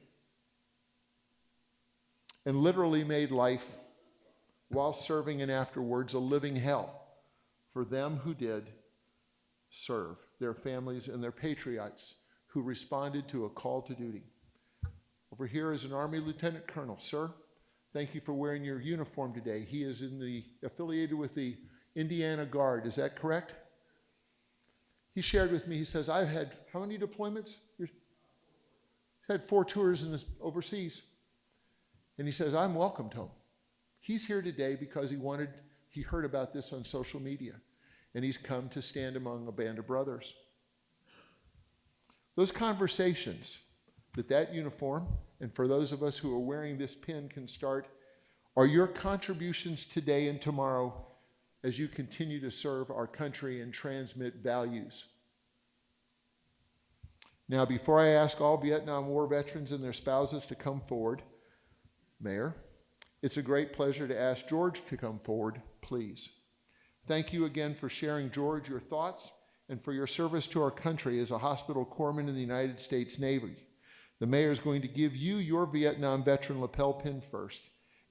and literally made life, while serving and afterwards, a living hell for them who did serve, their families, and their patriots who responded to a call to duty. Over here is an Army Lieutenant Colonel. Sir, thank you for wearing your uniform today. He is affiliated with the Indiana Guard. Is that correct? He shared with me, he says, I've had how many deployments? He's had 4 tours overseas. And he says, I'm welcomed home. He's here today because he heard about this on social media, and he's come to stand among a band of brothers. Those conversations that uniform, and for those of us who are wearing this pin can start, are your contributions today and tomorrow as you continue to serve our country and transmit values. Now, before I ask all Vietnam War veterans and their spouses to come forward, Mayor, it's a great pleasure to ask George to come forward, please. Thank you again for sharing, George, your thoughts and for your service to our country as a hospital corpsman in the United States Navy. The mayor is going to give you your Vietnam veteran lapel pin first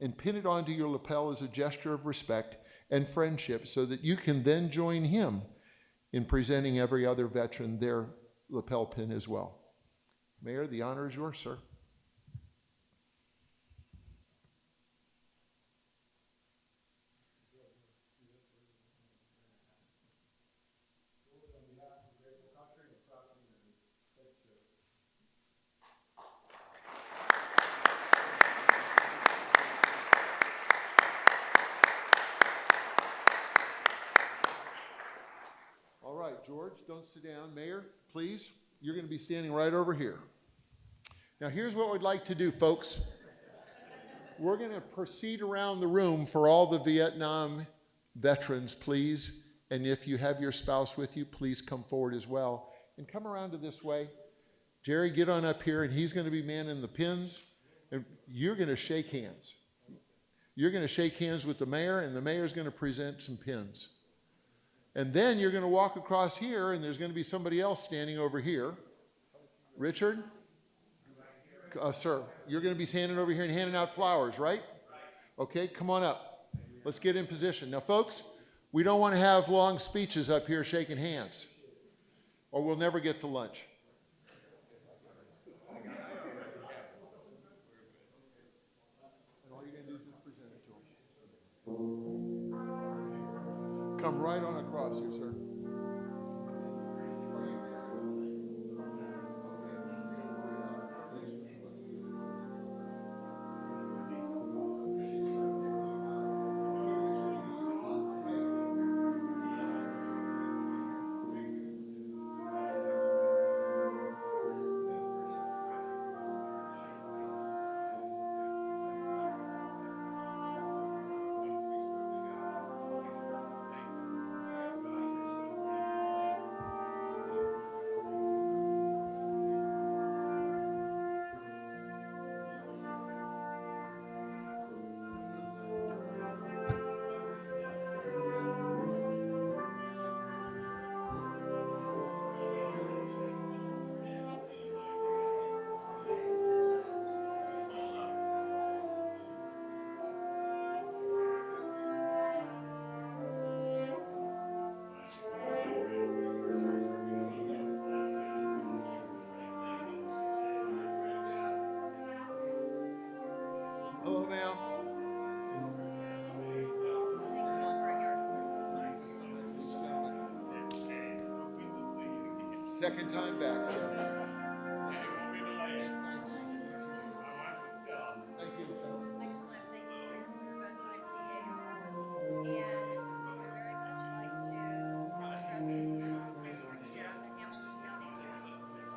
and pin it onto your lapel as a gesture of respect and friendship so that you can then join him in presenting every other veteran their lapel pin as well. Mayor, the honor is yours, sir. All right, George, don't sit down. Mayor, please, you're going to be standing right over here. Now, here's what we'd like to do, folks. We're going to proceed around the room for all the Vietnam veterans, please. And if you have your spouse with you, please come forward as well. And come around to this way. Jerry, get on up here, and he's going to be manning the pins. And you're going to shake hands. You're going to shake hands with the mayor, and the mayor's going to present some pins. And then you're going to walk across here, and there's going to be somebody else standing over here. Richard? Sir, you're going to be standing over here and handing out flowers, right? Okay, come on up. Let's get in position. Now, folks, we don't want to have long speeches up here shaking hands, or we'll never get to lunch. And all you're going to do is just present it to them. Come right on across here, sir. Second time back, sir. Thank you, sir.
I just want to thank you for your service. I'm TA Howard, and I very much like to have the presence of your staff in Hamilton County too.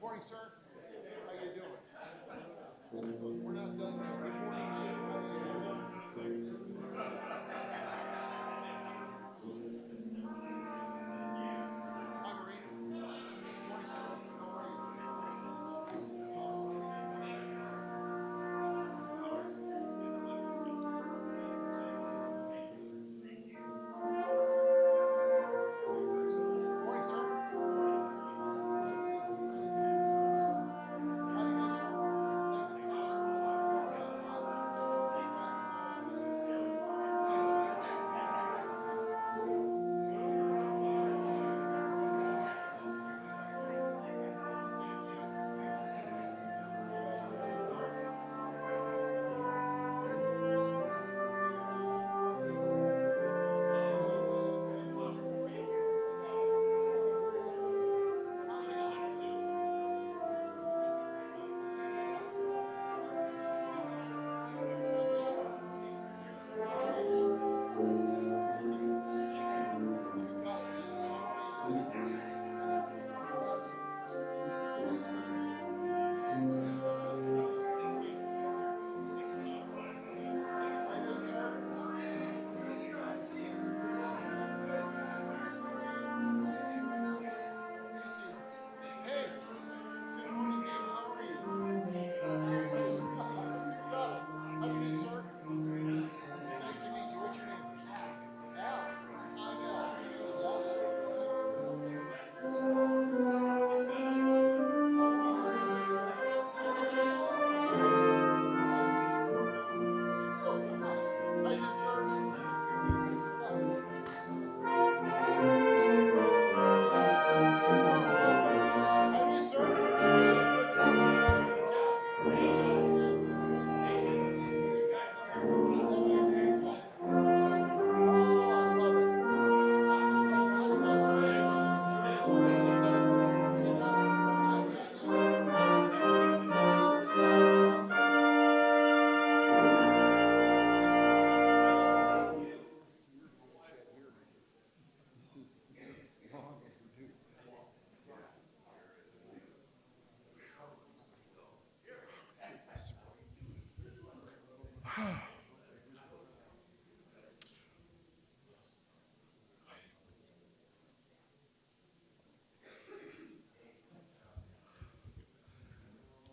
Morning, sir. How you doing?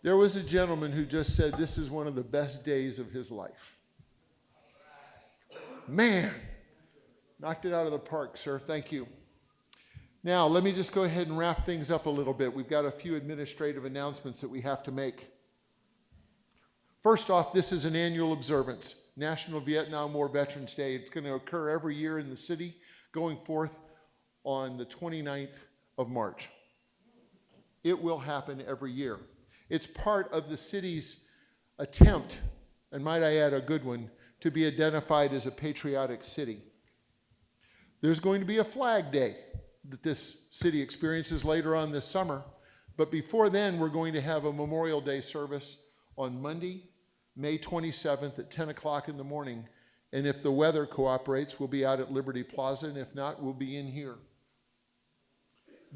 There was a gentleman who just said this is one of the best days of his life. Man, knocked it out of the park, sir. Thank you. Now, let me just go ahead and wrap things up a little bit. We've got a few administrative announcements that we have to make. First off, this is an annual observance, National Vietnam War Veterans Day. It's going to occur every year in the city, going forth on the 29th of March. It will happen every year. It's part of the city's attempt, and might I add a good one, to be identified as a patriotic city. There's going to be a Flag Day that this city experiences later on this summer, but before then, we're going to have a Memorial Day service on Monday, May 27th at 10 o'clock in the morning. And if the weather cooperates, we'll be out at Liberty Plaza, and if not, we'll be in here.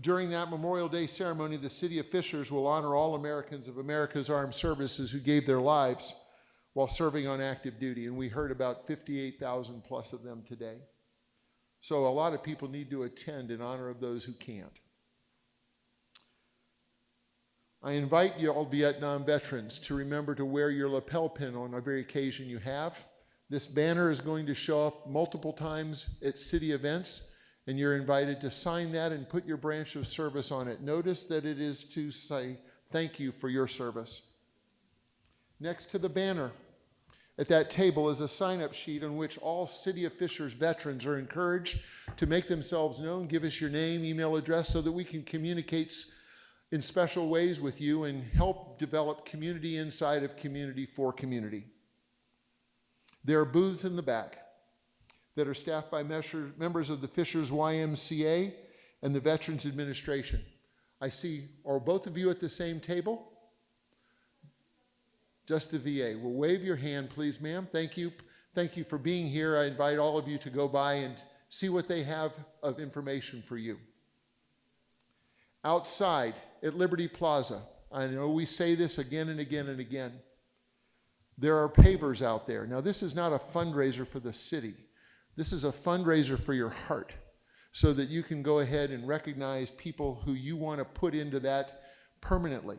During that Memorial Day ceremony, the city of Fishers will honor all Americans of America's armed services who gave their lives while serving on active duty. And we heard about 58,000 plus of them today. So a lot of people need to attend in honor of those who can't. I invite you all Vietnam veterans to remember to wear your lapel pin on every occasion you have. This banner is going to show up multiple times at city events, and you're invited to sign that and put your branch of service on it. Notice that it is to say thank you for your service. Next to the banner at that table is a sign-up sheet on which all City of Fishers veterans are encouraged to make themselves known. Give us your name, email address, so that we can communicate in special ways with you and help develop community inside of community for community. There are booths in the back that are staffed by members of the Fishers YMCA and the Veterans Administration. I see, are both of you at the same table? Just the VA. Well, wave your hand, please, ma'am. Thank you. Thank you for being here. I invite all of you to go by and see what they have of information for you. Outside at Liberty Plaza, I know we say this again and again and again, there are pavers out there. Now, this is not a fundraiser for the city. This is a fundraiser for your heart, so that you can go ahead and recognize people who you want to put into that permanently.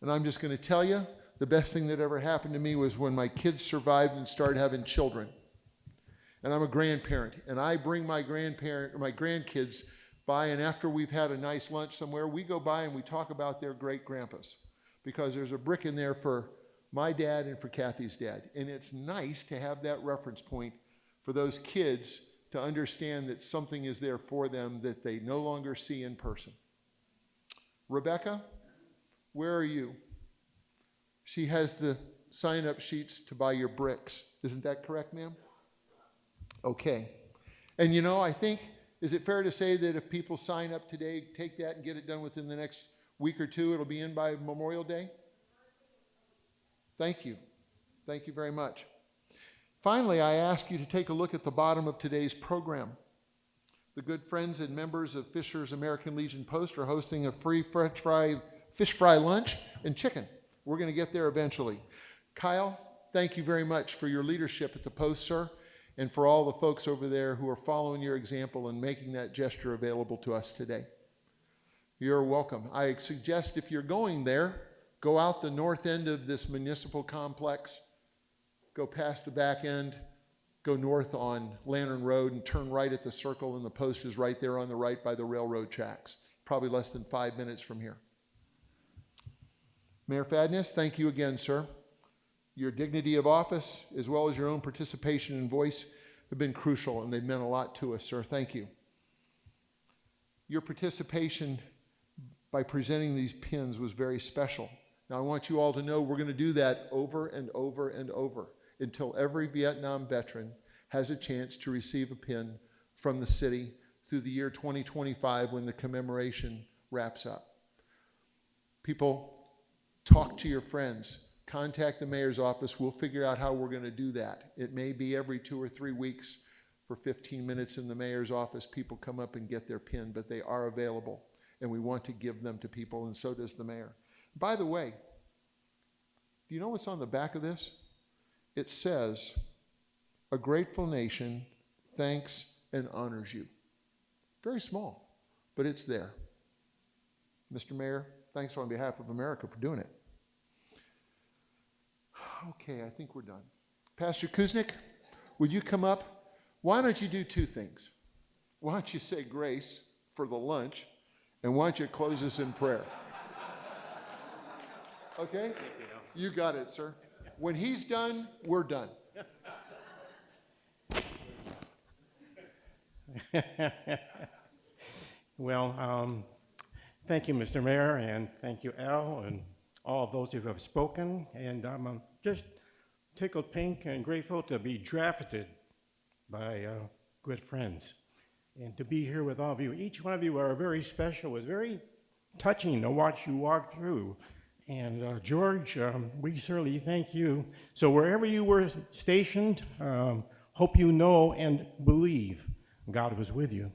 And I'm just going to tell you, the best thing that ever happened to me was when my kids survived and started having children. And I'm a grandparent, and I bring my grandkids by, and after we've had a nice lunch somewhere, we go by and we talk about their great-grandpas, because there's a brick in there for my dad and for Kathy's dad. And it's nice to have that reference point for those kids to understand that something is there for them that they no longer see in person. Rebecca, where are you? She has the sign-up sheets to buy your bricks. Isn't that correct, ma'am? Okay. And you know, I think, is it fair to say that if people sign up today, take that and get it done within the next week or two, it'll be in by Memorial Day? Thank you. Thank you very much. Finally, I ask you to take a look at the bottom of today's program. The good friends and members of Fishers American Legion Post are hosting a free fish fry lunch and chicken. We're going to get there eventually. Kyle, thank you very much for your leadership at the Post, sir, and for all the folks over there who are following your example and making that gesture available to us today. You're welcome. I suggest if you're going there, go out the north end of this municipal complex, go past the back end, go north on Lantern Road and turn right at the circle, and the Post is right there on the right by the railroad tracks, probably less than 5 minutes from here. Mayor Fadness, thank you again, sir. Your dignity of office, as well as your own participation and voice, have been crucial, and they've meant a lot to us, sir. Thank you. Your participation by presenting these pins was very special. Now, I want you all to know we're going to do that over and over and over until every Vietnam veteran has a chance to receive a pin from the city through the year 2025 when the commemoration wraps up. People, talk to your friends. Contact the mayor's office. We'll figure out how we're going to do that. It may be every 2 or 3 weeks for 15 minutes in the mayor's office. People come up and get their pin, but they are available, and we want to give them to people, and so does the mayor. By the way, do you know what's on the back of this? It says, "A grateful nation thanks and honors you." Very small, but it's there. Mr. Mayor, thanks on behalf of America for doing it. Okay, I think we're done. Pastor Kuznick, would you come up? Why don't you do two things? Why don't you say grace for the lunch, and why don't you close us in prayer? Okay? You got it, sir. When he's done, we're done.
Well, thank you, Mr. Mayor, and thank you, Al, and all of those who have spoken. And I'm just tickled pink and grateful to be drafted by good friends and to be here with all of you. Each one of you are very special. It was very touching to watch you walk through. And George, we certainly thank you. So wherever you were stationed, hope you know and believe God was with you.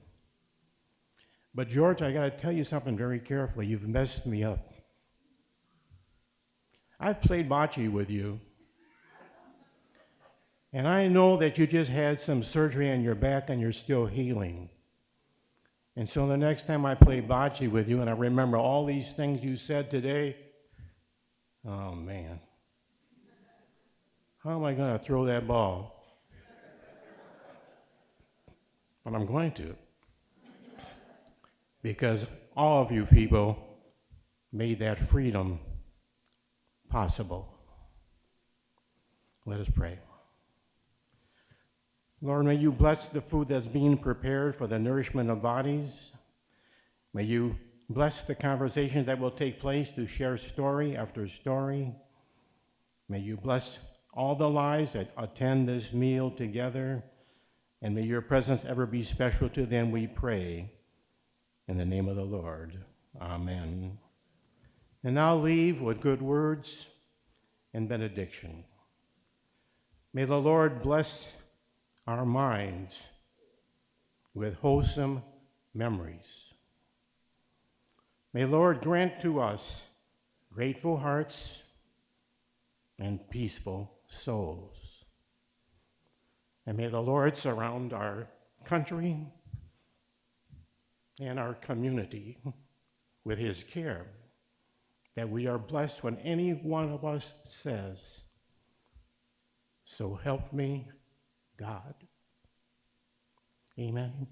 But George, I got to tell you something very carefully. You've messed me up. I've played bocce with you. And I know that you just had some surgery on your back and you're still healing. And so the next time I play bocce with you and I remember all these things you said today, oh man, how am I going to throw that ball? But I'm going to. Because all of you people made that freedom possible. Let us pray. Lord, may you bless the food that's being prepared for the nourishment of bodies. May you bless the conversations that will take place to share story after story. May you bless all the lives that attend this meal together. And may your presence ever be special to them, we pray. In the name of the Lord, amen. And now leave with good words and benediction. May the Lord bless our minds with wholesome memories. May the Lord grant to us grateful hearts and peaceful souls. And may the Lord surround our country and our community with his care, that we are blessed when any one of us says, "So help me, God." Amen.